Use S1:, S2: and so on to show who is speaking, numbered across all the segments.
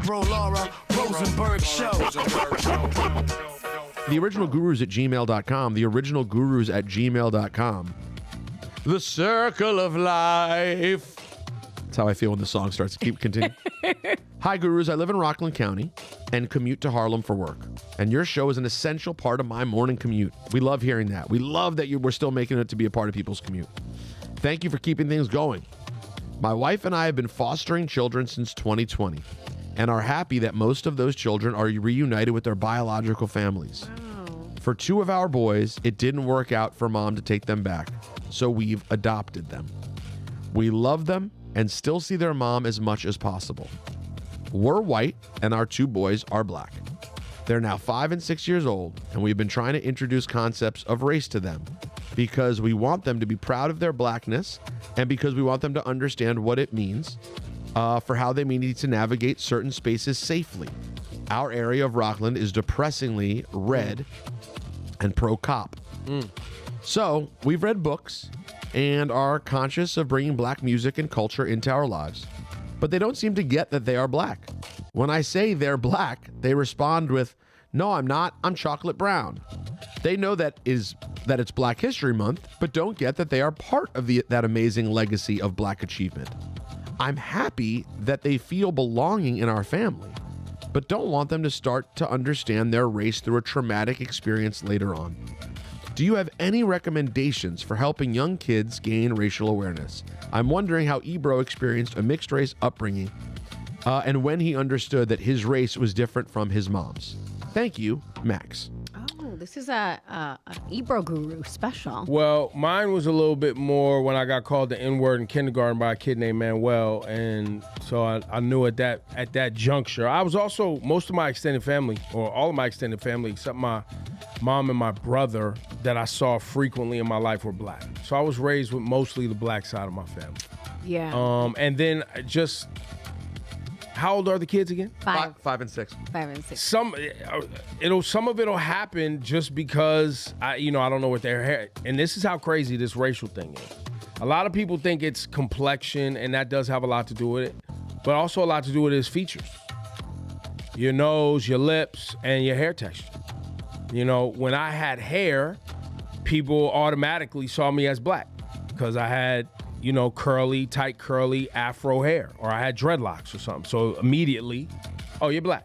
S1: Ebro, Laura, Rosenberg Show.
S2: TheOrignalGurus@gmail.com. TheOrignalGurus@gmail.com. The circle of life. That's how I feel when the song starts. Continue. Hi, Gurus. I live in Rockland County and commute to Harlem for work. And your show is an essential part of my morning commute. We love hearing that. We love that we're still making it to be a part of people's commute. Thank you for keeping things going. My wife and I have been fostering children since 2020 and are happy that most of those children are reunited with their biological families.
S3: Wow.
S2: For 2 of our boys, it didn't work out for mom to take them back, so we've adopted them. We love them and still see their mom as much as possible. We're white and our 2 boys are black. They're now 5 and 6 years old, and we've been trying to introduce concepts of race to them because we want them to be proud of their blackness and because we want them to understand what it means for how they may need to navigate certain spaces safely. Our area of Rockland is depressingly red and pro-cop. So we've read books and are conscious of bringing black music and culture into our lives, but they don't seem to get that they are black. When I say they're black, they respond with, "No, I'm not. I'm chocolate brown." They know that it's Black History Month, but don't get that they are part of that amazing legacy of black achievement. I'm happy that they feel belonging in our family, but don't want them to start to understand their race through a traumatic experience later on. Do you have any recommendations for helping young kids gain racial awareness? I'm wondering how Ebro experienced a mixed race upbringing and when he understood that his race was different from his mom's. Thank you, Max.
S3: Oh, this is a Ebro Guru special.
S4: Well, mine was a little bit more when I got called the N-word in kindergarten by a kid named Manuel, and so I knew at that juncture. I was also, most of my extended family, or all of my extended family, except my mom and my brother that I saw frequently in my life, were black. So I was raised with mostly the black side of my family.
S3: Yeah.
S4: And then just, how old are the kids again?
S3: 5
S2: and 6.
S3: 5 and 6.
S4: Some of it'll happen just because I don't know what their hair. And this is how crazy this racial thing is. A lot of people think it's complexion, and that does have a lot to do with it, but also a lot to do with his features, your nose, your lips, and your hair texture. When I had hair, people automatically saw me as black because I had tight curly afro hair, or I had dreadlocks or something. So immediately, oh, you're black.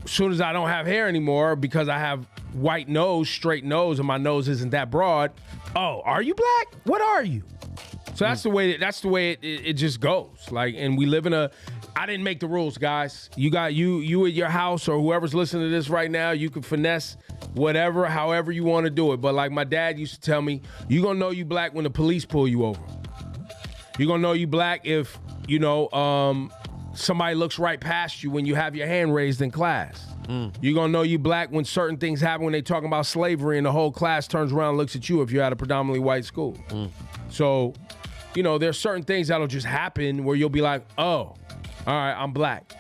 S4: As soon as I don't have hair anymore because I have white nose, straight nose, and my nose isn't that broad, oh, are you black? What are you? So that's the way it just goes. Like, and we live in I didn't make the rules, guys. You at your house, or whoever's listening to this right now, you can finesse whatever, however you want to do it. But like my dad used to tell me, you're going to know you black when the police pull you over. You're going to know you black if, somebody looks right past you when you have your hand raised in class. You're going to know you black when certain things happen, when they talking about slavery and the whole class turns around and looks at you if you're at a predominantly white school. So, there's certain things that'll just happen where you'll be like, oh, all right, I'm black.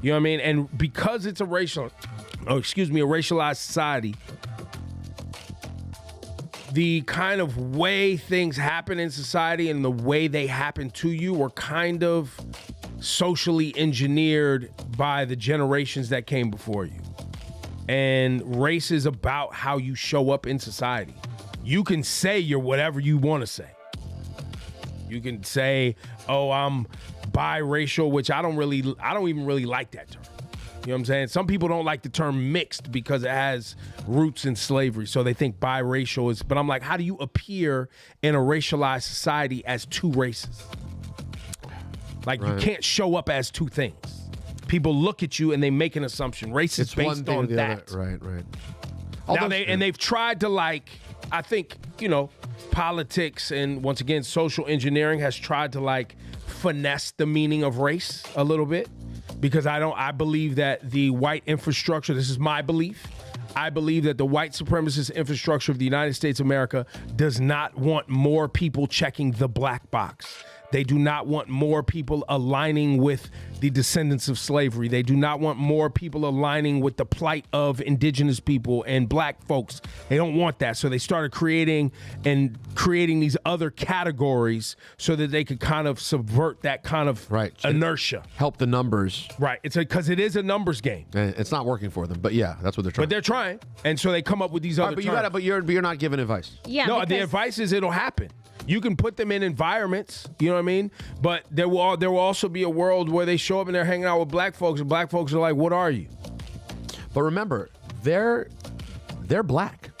S4: You know what I mean? And because it's a racialized society, the kind of way things happen in society and the way they happen to you were kind of socially engineered by the generations that came before you. And race is about how you show up in society. You can say you're whatever you want to say. You can say, oh, I'm biracial, which I don't even really like that term. You know what I'm saying? Some people don't like the term mixed because it has roots in slavery. So they think biracial is, but I'm like, how do you appear in a racialized society as two races? Like, you can't show up as two things. People look at you and they make an assumption. Race is based on that.
S2: Right.
S4: Now they've tried to, like, I think, politics and, once again, social engineering has tried to, like, finesse the meaning of race a little bit, because I believe that the white infrastructure, this is my belief, I believe that the white supremacist infrastructure of the United States of America does not want more people checking the black box. They do not want more people aligning with the descendants of slavery. They do not want more people aligning with the plight of indigenous people and black folks. They don't want that. So they started creating these other categories so that they could kind of subvert that kind of inertia.
S2: Help the numbers.
S4: Right. It's because it is a numbers game.
S2: And it's not working for them. But yeah, that's what they're trying.
S4: But they're trying. And so they come up with these other terms.
S2: But you're not giving advice.
S3: Yeah.
S4: No, the advice is it'll happen. You can put them in environments, you know what I mean? But there will also be a world where they show up and they're hanging out with black folks, and black folks are like, "What are you?"
S2: But remember, they're black.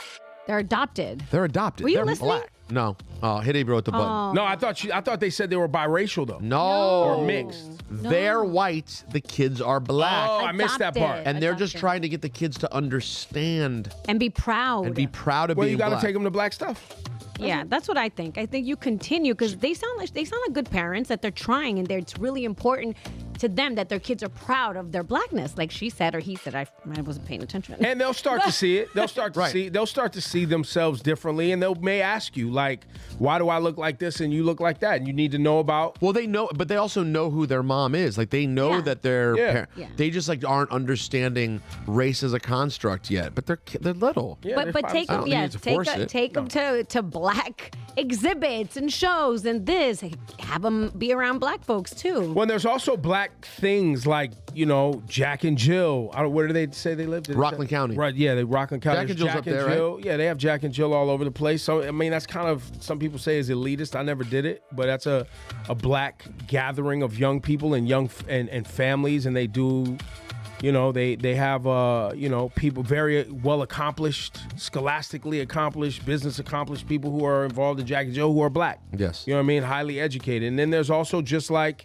S3: They're adopted.
S2: They're adopted.
S3: Were you
S2: they're
S3: listening?
S2: black. No. Hit Ebro with the button.
S4: No, I thought they said they were biracial though.
S2: No.
S4: Or mixed.
S2: They're white. The kids are black.
S4: Oh, I missed that part.
S2: And they're just trying to get the kids to understand
S3: and be proud.
S2: of being
S4: Well, you got to
S2: black.
S4: take them to black stuff.
S3: Yeah, that's what I think. I think you continue because they sound like good parents that they're trying, and it's really important to them that their kids are proud of their blackness, like she said or he said. I wasn't paying attention.
S4: And they'll start to see it. They'll start to see. They'll start to see themselves differently, and they may ask you like, "Why do I look like this and you look like that?" And you need to know about.
S2: Well, they know, but they also know who their mom is. Like they know that they're. They just like aren't understanding race as a construct yet. But they're little.
S3: Yeah, but take them, take them to black exhibits and shows and this. Have them be around black folks too.
S4: Well, there's also black things like Jack and Jill. Where do they say they live?
S2: Rockland County.
S4: Right. Yeah, Rockland County.
S2: Jack and Jill's up there,
S4: Jill.
S2: right?
S4: Yeah, they have Jack and Jill all over the place. So I mean, that's kind of some people say is elitist. I never did it, but that's a black gathering of young people and and families, and they do. They have people very well accomplished, scholastically accomplished, business accomplished people who are involved in Jack and Jill who are black.
S2: Yes.
S4: You know what I mean? Highly educated. And then there's also just like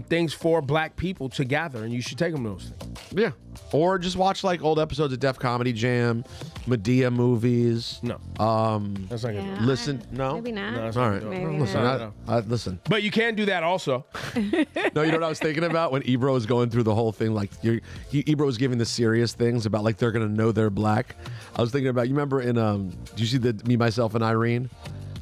S4: things for black people to gather, and you should take them to those things.
S2: Yeah. Or just watch like old episodes of Def Comedy Jam, Medea movies.
S4: No. That's not good.
S2: Listen. No.
S3: Maybe not.
S4: No, that's
S2: All
S4: not
S2: right.
S4: good.
S3: Maybe
S2: Listen.
S3: not.
S2: Listen.
S4: But you can do that also.
S2: No, you know what I was thinking about when Ebro was going through the whole thing? Like, Ebro was giving the serious things about like they're gonna know they're black. I was thinking about. You remember in do you see the Me, Myself, and Irene?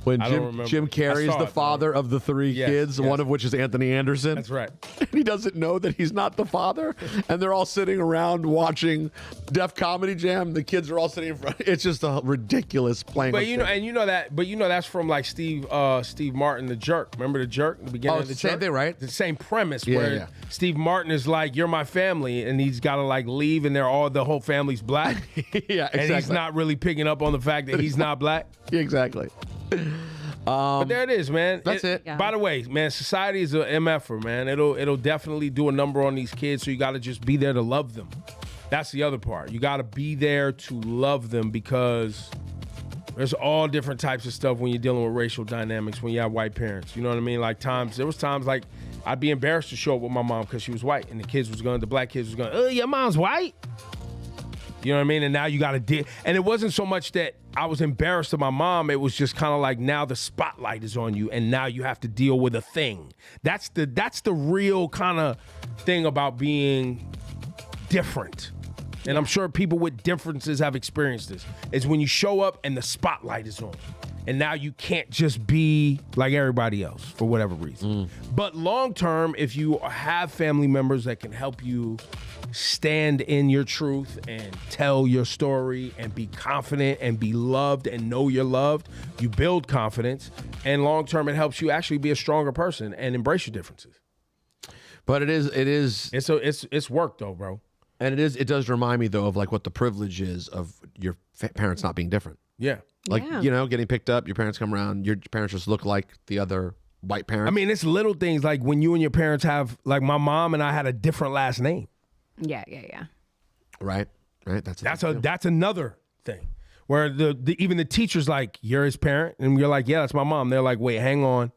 S2: When Jim Carrey's the father of the three kids, one of which is Anthony Anderson.
S4: That's right.
S2: And he doesn't know that he's not the father. And they're all sitting around watching Def Comedy Jam. The kids are all sitting in front. It's just a ridiculous playing.
S4: But that's from like Steve Martin, the Jerk. Remember the Jerk? The beginning of the
S2: same
S4: Jerk?
S2: thing, right?
S4: The same premise
S2: Yeah,
S4: where
S2: yeah.
S4: Steve Martin is like, "You're my family," and he's got to like leave, and the whole family's black.
S2: Yeah, exactly.
S4: And he's not really picking up on the fact that he's not black.
S2: Yeah, exactly.
S4: But there it is, man.
S2: That's it.
S3: Yeah.
S4: By the way, man, society is a MFer, man. It'll definitely do a number on these kids, so you got to just be there to love them. That's the other part. You got to be there to love them because there's all different types of stuff when you're dealing with racial dynamics when you have white parents. You know what I mean? Like there was times like I'd be embarrassed to show up with my mom because she was white, and the black kids was going, "Oh, your mom's white." You know what I mean? And now you got to deal. And it wasn't so much that I was embarrassed of my mom. It was just kind of like now the spotlight is on you, and now you have to deal with a thing. That's the real kind of thing about being different. And I'm sure people with differences have experienced this. Is when you show up and the spotlight is on you. And now you can't just be like everybody else for whatever reason. But long term, if you have family members that can help you stand in your truth and tell your story and be confident and be loved and know you're loved, you build confidence. And long term, it helps you actually be a stronger person and embrace your differences.
S2: But it's
S4: work though, bro.
S2: And it does remind me though of like what the privilege is of your parents not being different.
S4: Yeah.
S2: Like, getting picked up, your parents come around, your parents just look like the other white parents.
S4: I mean, it's little things like when you and your parents have, like my mom and I had a different last name.
S3: Yeah.
S2: Right.
S4: That's another thing where even the teacher's like, "You're his parent," and you're like, "Yeah, that's my mom." They're like, "Wait, hang on."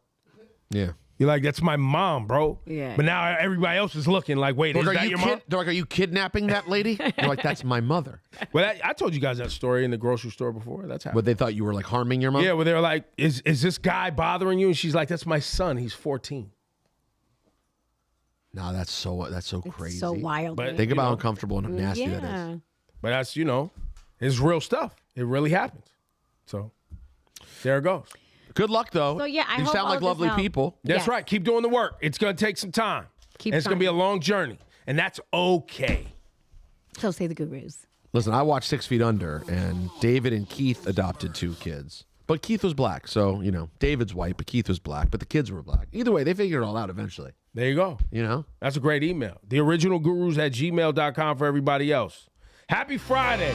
S2: Yeah.
S4: You're like, "That's my mom, bro."
S3: Yeah.
S4: But now everybody else is looking like, "Wait, is that your mom?"
S2: They're like, "Are you kidnapping that lady?" You're like, "That's my mother."
S4: Well, I told you guys that story in the grocery store before. That's happened.
S2: But they thought you were like harming your mom?
S4: Yeah, where they were like, is this guy bothering you? And she's like, "That's my son. He's 14.
S2: No, that's so crazy.
S3: So wild.
S4: But
S2: Think about how uncomfortable and nasty that
S3: Yeah.
S2: is.
S4: But that's, it's real stuff. It really happens. So there it goes.
S2: Good luck, though.
S3: So, yeah, I
S2: you
S3: hope
S2: sound
S3: all
S2: like
S3: this
S2: lovely
S3: helps.
S2: people.
S4: That's
S3: Yes.
S4: right. Keep doing the work. It's going to take some time.
S3: Keep
S4: And it's going to be a
S3: trying.
S4: long journey. And that's okay.
S3: So say the gurus.
S2: Listen, I watched 6 Feet Under, and David and Keith adopted 2 kids. But Keith was black, so, David's white, but Keith was black, but the kids were black. Either way, they figured it all out eventually,
S4: There you go. That's a great email. TheOrignalGurus@gmail.com for everybody else. Happy Friday.